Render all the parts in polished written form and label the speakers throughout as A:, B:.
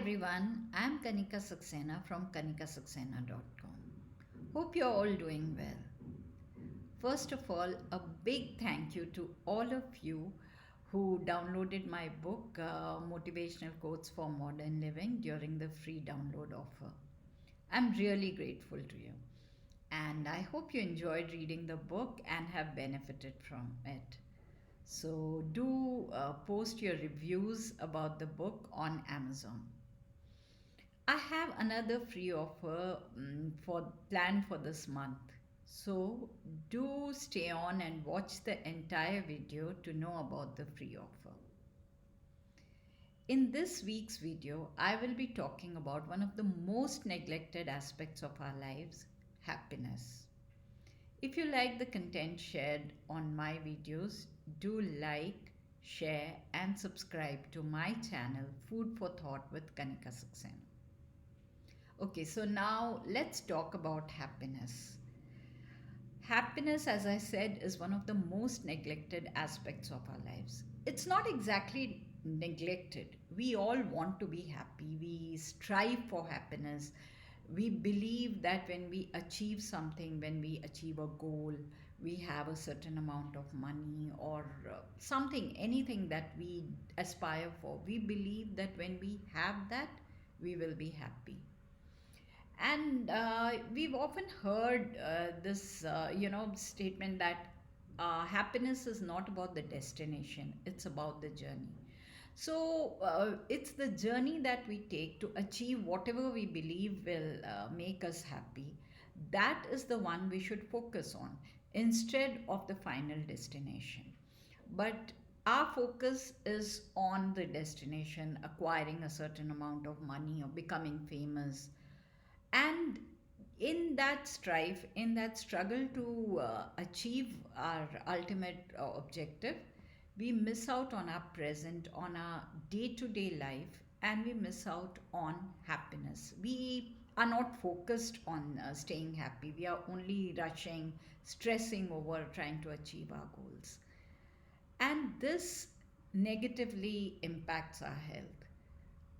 A: everyone, I'm Kanika Saxena from kanikasaxena.com. Hope you're all doing well. First of all, a big thank you to all of you who downloaded my book, Motivational Quotes for Modern Living, during the free download offer. I'm really grateful to you, and I hope you enjoyed reading the book and have benefited from it. So, do post your reviews about the book on Amazon. I have another free offer for planned for this month. So do stay on and watch the entire video to know about the free offer. In this week's video, I will be talking about one of the most neglected aspects of our lives, happiness. If you like the content shared on my videos, do like, share and subscribe to my channel Food for Thought with Kanika Saxena. Okay, so now let's talk about happiness. Happiness, as I said, is one of the most neglected aspects of our lives. It's not exactly neglected. We all want to be happy, we strive for happiness. We believe that when we achieve something, when we achieve a goal, we have a certain amount of money or something, anything that we aspire for. We believe that when we have that, we will be happy. And we've often heard this statement that happiness is not about the destination, it's about the journey. So it's the journey that we take to achieve whatever we believe will make us happy. That is the one we should focus on instead of the final destination. But our focus is on the destination, acquiring a certain amount of money or becoming famous, and in that strife, in that struggle to achieve our ultimate objective, we miss out on our present, on our day to day life, and we miss out on happiness. We are not focused on staying happy. We are only rushing, stressing over trying to achieve our goals. And this negatively impacts our health.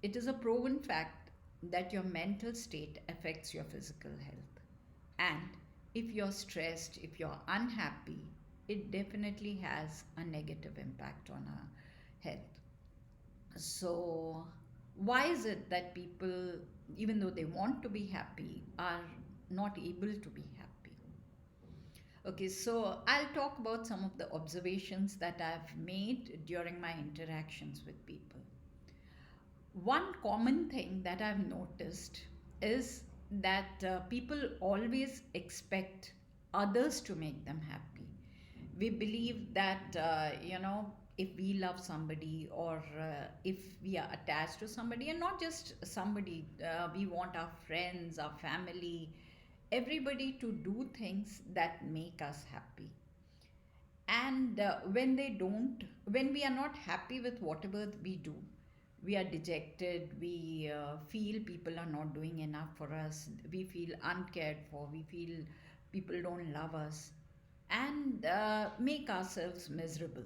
A: It is a proven fact that your mental state affects your physical health. And if you're stressed, if you're unhappy, it definitely has a negative impact on our health. So, why is it that people, even though they want to be happy, are not able to be happy? Okay, so I'll talk about some of the observations that I've made during my interactions with people. One common thing that I've noticed is that people always expect others to make them happy. We believe that, if we love somebody or if we are attached to somebody, and not just somebody, we want our friends, our family, everybody to do things that make us happy. And when we are not happy with whatever we do, we are dejected, we feel people are not doing enough for us, we feel uncared for, we feel people don't love us, and make ourselves miserable.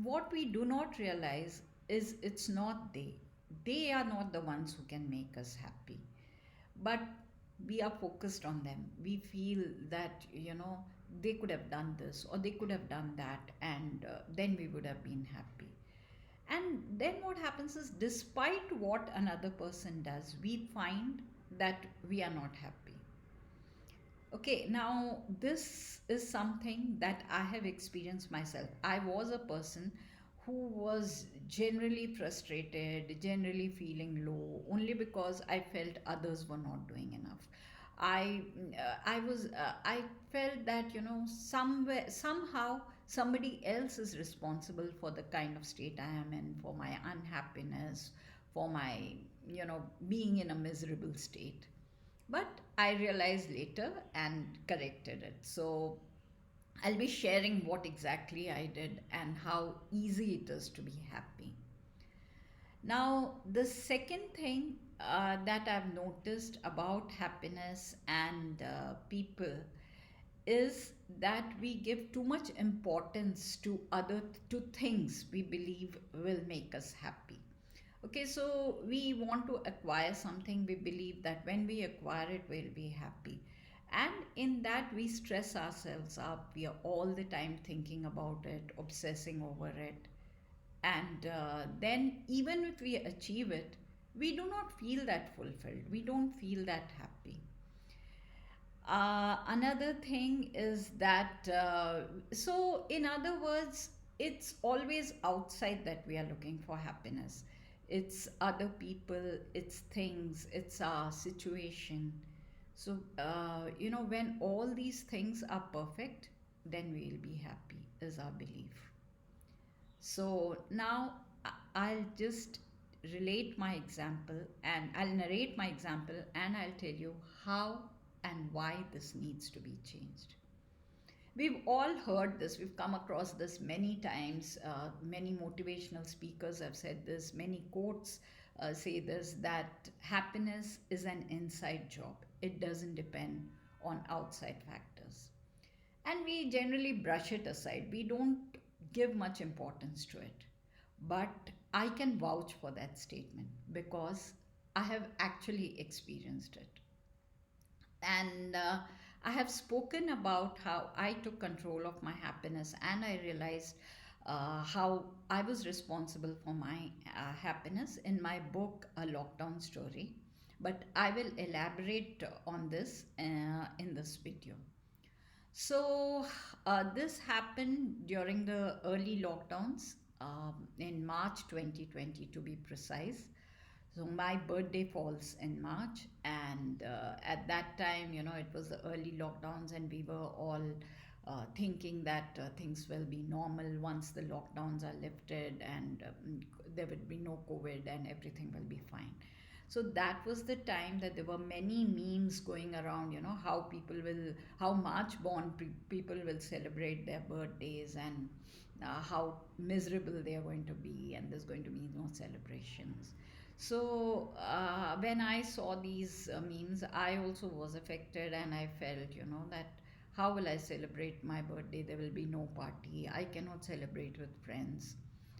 A: What we do not realize is it's not they are not the ones who can make us happy, but we are focused on them. We feel that they could have done this or they could have done that, and then we would have been happy. And then what happens is, despite what another person does, we find that we are not happy. Okay, now this is something that I have experienced myself. I was a person who was generally frustrated, generally feeling low, only because I felt others were not doing enough. I felt that somewhere somehow somebody else is responsible for the kind of state I am in, for my unhappiness, for my being in a miserable state. But I realized later and corrected it. So I'll be sharing what exactly I did and how easy it is to be happy. Now, the second thing that I've noticed about happiness and people is that we give too much importance to things we believe will make us happy. Okay, so we want to acquire something, we believe that when we acquire it, we'll be happy. And in that, we stress ourselves up. We are all the time thinking about it, obsessing over it. And then, even if we achieve it, we do not feel that fulfilled. We don't feel that happy. Another thing is that, so in other words, it's always outside that we are looking for happiness. It's other people, it's things, it's our situation. So, when all these things are perfect, then we'll be happy, is our belief. So now I'll just relate my example and I'll narrate my example and I'll tell you how and why this needs to be changed. We've all heard this, we've come across this many times. Many motivational speakers have said this, many quotes say this, that happiness is an inside job, it doesn't depend on outside factors. And we generally brush it aside, we don't give much importance to it. But I can vouch for that statement because I have actually experienced it. And I have spoken about how I took control of my happiness and I realized how I was responsible for my happiness in my book, A Lockdown Story. But I will elaborate on this in this video. So, this happened during the early lockdowns in March 2020, to be precise. So, my birthday falls in March, and at that time, it was the early lockdowns, and we were all thinking that things will be normal once the lockdowns are lifted and there would be no COVID and everything will be fine. So that was the time that there were many memes going around, how people will, how March born people will celebrate their birthdays, and how miserable they are going to be, and there's going to be no celebrations. So when I saw these memes, I also was affected, and I felt, that how will I celebrate my birthday? There will be no party. I cannot celebrate with friends.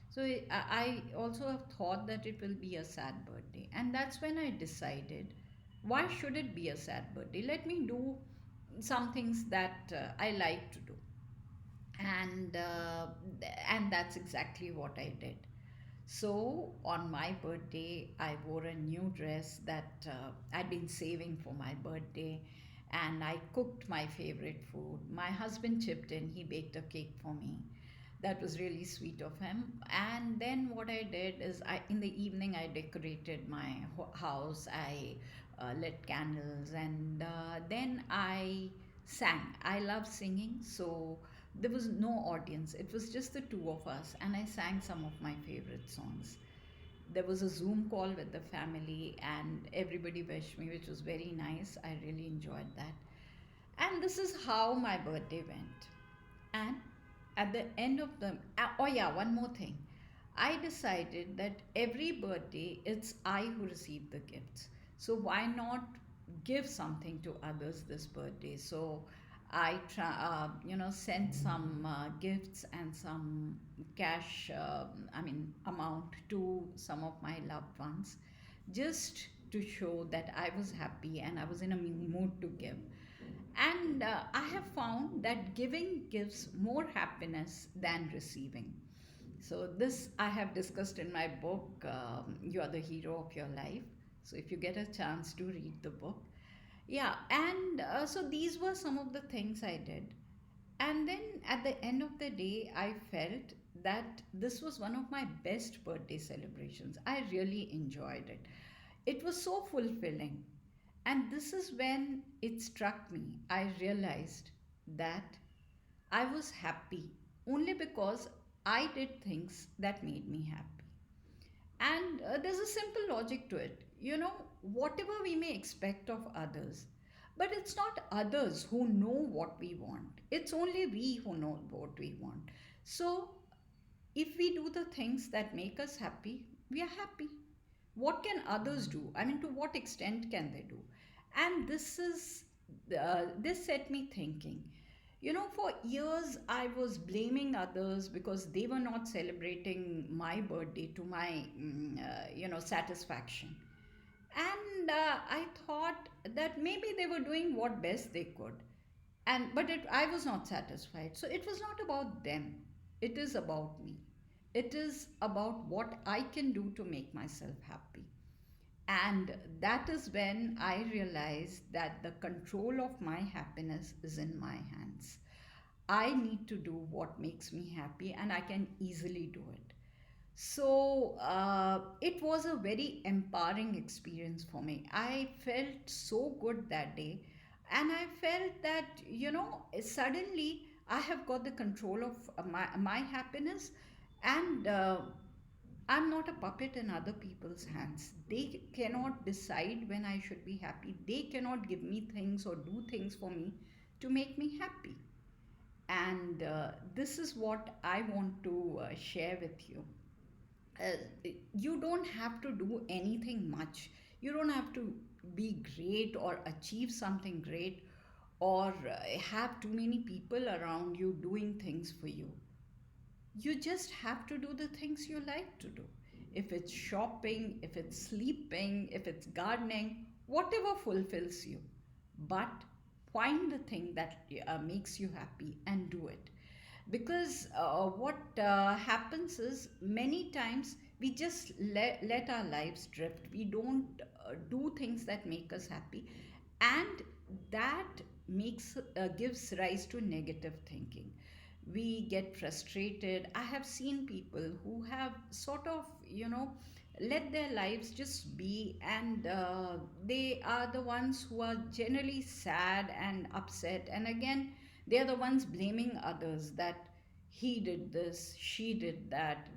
A: So I also have thought that it will be a sad birthday. And that's when I decided, why should it be a sad birthday? Let me do some things that I like to do. And and that's exactly what I did. So on my birthday, I wore a new dress that I'd been saving for my birthday, and I cooked my favorite food. My husband chipped in, he baked a cake for me. That was really sweet of him. And then what I did is, in the evening, I decorated my house. I lit candles, and then I sang. I love singing, so there was no audience. It was just the two of us, and I sang some of my favorite songs. There was a Zoom call with the family, and everybody wished me, which was very nice. I really enjoyed that. And this is how my birthday went. And at the end of the, oh yeah, one more thing. I decided that every birthday it's I who receive the gifts. So why not give something to others this birthday? So I sent some gifts and some cash, amount to some of my loved ones, just to show that I was happy and I was in a mood to give. And I have found that giving gives more happiness than receiving. So, this I have discussed in my book, You Are the Hero of Your Life. So, if you get a chance to read the book. Yeah, and so these were some of the things I did. And then at the end of the day, I felt that this was one of my best birthday celebrations. I really enjoyed it. It was so fulfilling. And this is when it struck me. I realized that I was happy only because I did things that made me happy. And there's a simple logic to it. Whatever we may expect of others, but it's not others who know what we want, it's only we who know what we want. So, if we do the things that make us happy, we are happy. What can others do? I mean, to what extent can they do? And this set me thinking. For years I was blaming others because they were not celebrating my birthday to my, satisfaction. And I thought that maybe they were doing what best they could. I was not satisfied. So it was not about them. It is about me. It is about what I can do to make myself happy. And that is when I realized that the control of my happiness is in my hands. I need to do what makes me happy, and I can easily do it. So it was a very empowering experience for me. I felt so good that day, and I felt that, suddenly I have got the control of my happiness, and I'm not a puppet in other people's hands. They cannot decide when I should be happy. They cannot give me things or do things for me to make me happy. And this is what I want to share with you. You don't have to do anything much. You don't have to be great or achieve something great or have too many people around you doing things for you. You just have to do the things you like to do. If it's shopping, if it's sleeping, if it's gardening, whatever fulfills you. But find the thing that makes you happy and do it. Because what happens is many times we just let our lives drift. We don't do things that make us happy, and that gives rise to negative thinking. We get frustrated. I have seen people who have sort of, let their lives just be, and they are the ones who are generally sad and upset. And again, they are the ones blaming others that he did this, she did that.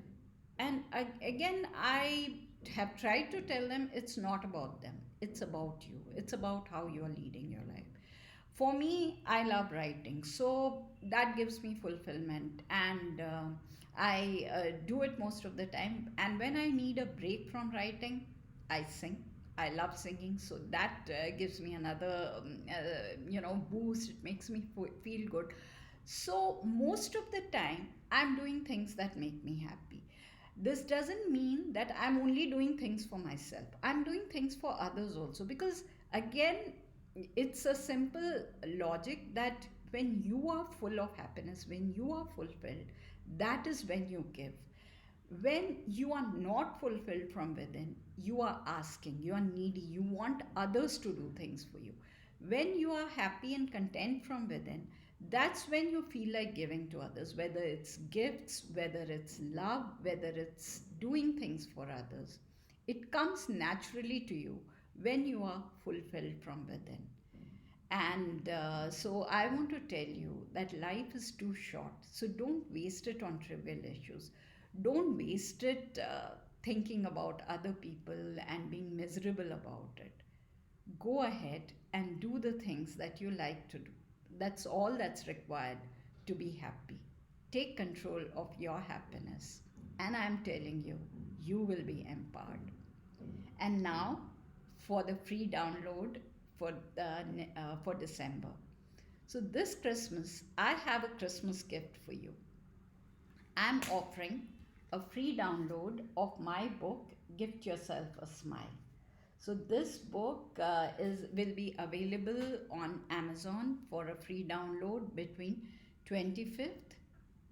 A: And again, I have tried to tell them it's not about them, it's about you, it's about how you are leading your life. For me, I love writing, so that gives me fulfillment, and I do it most of the time. And when I need a break from writing, I sing. I love singing, so that gives me another boost. It makes me feel good. So most of the time I'm doing things that make me happy. This doesn't mean that I'm only doing things for myself. I'm doing things for others also, because again, it's a simple logic that when you are full of happiness, when you are fulfilled, that is when you give. When you are not fulfilled from within, you are asking, you are needy, you want others to do things for you. When you are happy and content from within, that's when you feel like giving to others, whether it's gifts, whether it's love, whether it's doing things for others. It comes naturally to you when you are fulfilled from within. And so I want to tell you that life is too short. So don't waste it on trivial issues. Don't waste it thinking about other people and being miserable about it. Go ahead and do the things that you like to do. That's all that's required to be happy. Take control of your happiness. And I'm telling you, you will be empowered. And now for the free download for December. So this Christmas, I have a Christmas gift for you. I'm offering a free download of my book, Gift Yourself a Smile. So this book will be available on Amazon for a free download between 25th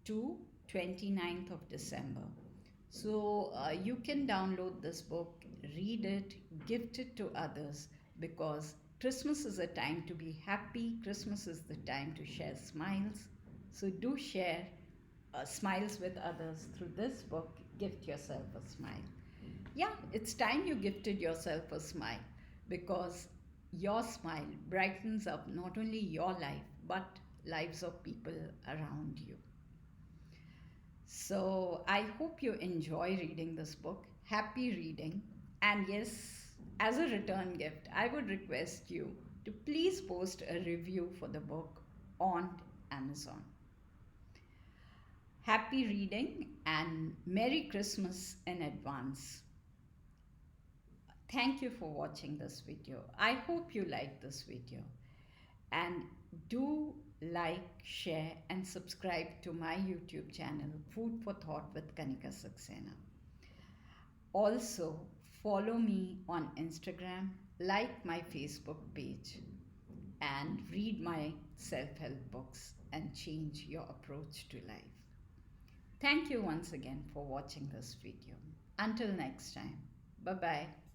A: to 29th of December. So you can download this book, read it, gift it to others, because Christmas is a time to be happy. Christmas is the time to share smiles. So do share smiles with others through this book, Gift Yourself a Smile. Yeah, it's time you gifted yourself a smile, because your smile brightens up not only your life but lives of people around you. So I hope you enjoy reading this book. Happy reading. And yes, as a return gift, I would request you to please post a review for the book on Amazon. Happy reading and Merry Christmas in advance. Thank you for watching this video. I hope you like this video, and do like, share, and subscribe to my YouTube channel, Food for Thought with Kanika Saxena. Also, follow me on Instagram, like my Facebook page, and read my self help books and change your approach to life. Thank you once again for watching this video. Until next time, bye bye.